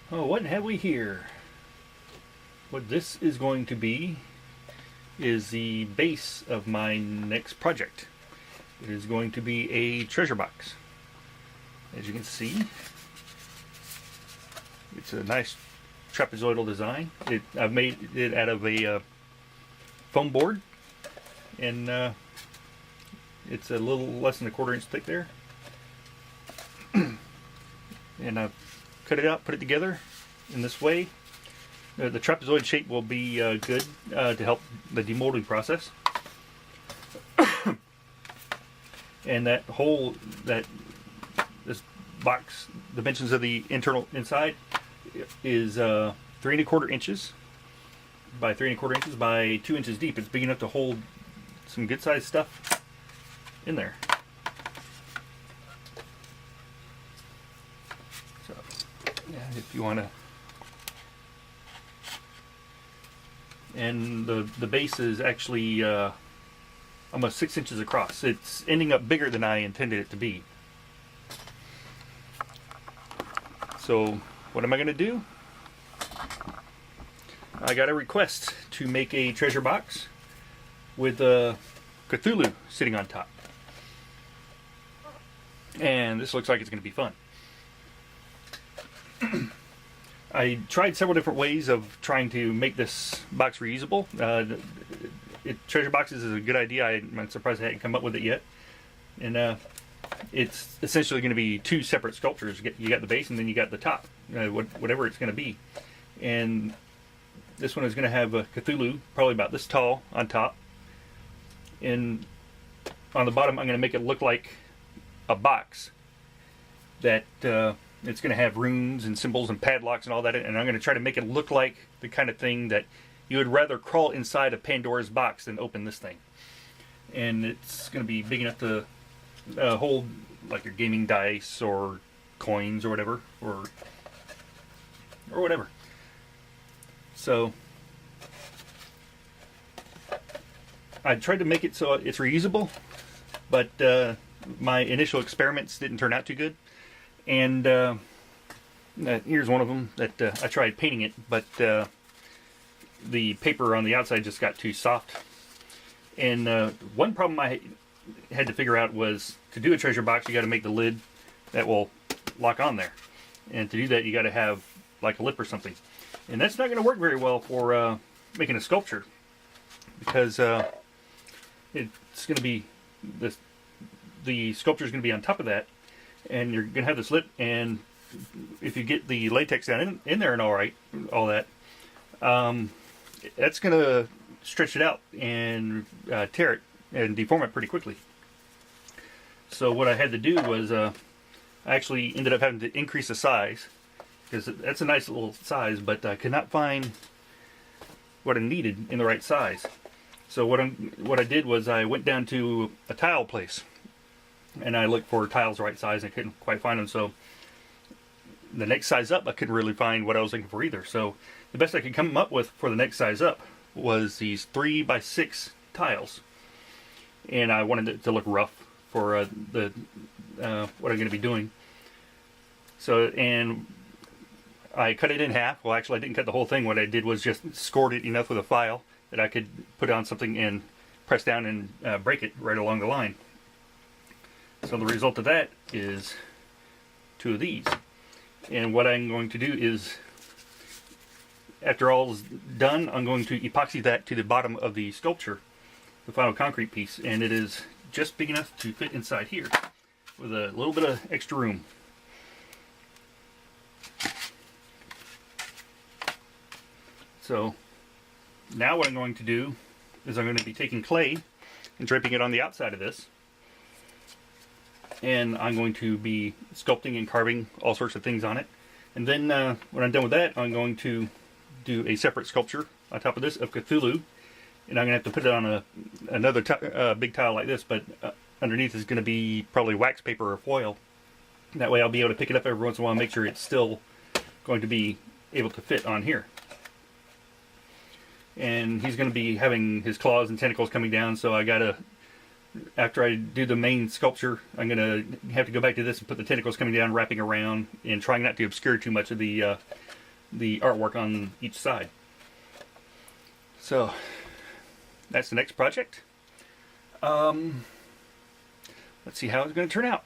Oh, what have we here? What this is going to be is the base of my next project. It is going to be a treasure box. As you can see, it's a nice trapezoidal design. I've made it out of a foam board, and it's a little less than a 1/4 inch thick there. And I've cut it out, put it together in this way. The trapezoid shape will be good to help the demolding process. And this box, dimensions of the internal inside is 3 1/4 inches by 3 1/4 inches by 2 inches deep. It's big enough to hold some good sized stuff in there. So, yeah, if you want to. And the base is actually almost 6 inches across. It's ending up bigger than I intended it to be. So what am I going to do? I got a request to make a treasure box with Cthulhu sitting on top. And this looks like it's going to be fun. I tried several different ways of trying to make this box reusable. Treasure boxes is a good idea. I'm surprised I hadn't come up with it yet. And it's essentially going to be 2 separate sculptures. You got the base and then you got the top, whatever it's going to be. And this one is going to have a Cthulhu, probably about this tall, on top. And on the bottom, I'm going to make it look like a box that it's going to have runes and symbols and padlocks and all that, and I'm going to try to make it look like the kind of thing that you would rather crawl inside a Pandora's box than open this thing. And it's going to be big enough to hold like your gaming dice or coins or whatever, or whatever. So I tried to make it so it's reusable, but my initial experiments didn't turn out too good. And here's one of them that I tried painting it, but the paper on the outside just got too soft. And one problem I had to figure out was, to do a treasure box, you got to make the lid that will lock on there. And to do that, you got to have like a lip or something. And that's not going to work very well for making a sculpture, because it's going to be the sculpture is going to be on top of that. And you're going to have this lip, and if you get the latex down in there and all that, that's going to stretch it out and tear it and deform it pretty quickly. So what I had to do was I actually ended up having to increase the size, because that's a nice little size, but I could not find what I needed in the right size. So what I did was I went down to a tile place, and I looked for tiles the right size, and I couldn't quite find them. So the next size up, I couldn't really find what I was looking for either. So the best I could come up with for the next size up was these 3 by 6 tiles, and I wanted it to look rough for what I'm going to be doing. So, and I cut it in half. Well, actually, I didn't cut the whole thing. What I did was just scored it enough with a file that I could put on something and press down and break it right along the line. So the result of that is 2 of these. And what I'm going to do is, after all is done, I'm going to epoxy that to the bottom of the sculpture, the final concrete piece, and it is just big enough to fit inside here with a little bit of extra room. So now what I'm going to do is I'm going to be taking clay and draping it on the outside of this. And I'm going to be sculpting and carving all sorts of things on it. And then when I'm done with that, I'm going to do a separate sculpture on top of this of Cthulhu. And I'm going to have to put it on another big tile like this, but underneath is going to be probably wax paper or foil. That way I'll be able to pick it up every once in a while and make sure it's still going to be able to fit on here. And he's going to be having his claws and tentacles coming down, so I got to after I do the main sculpture, I'm going to have to go back to this and put the tentacles coming down, wrapping around, and trying not to obscure too much of the artwork on each side. So that's the next project. Let's see how it's going to turn out.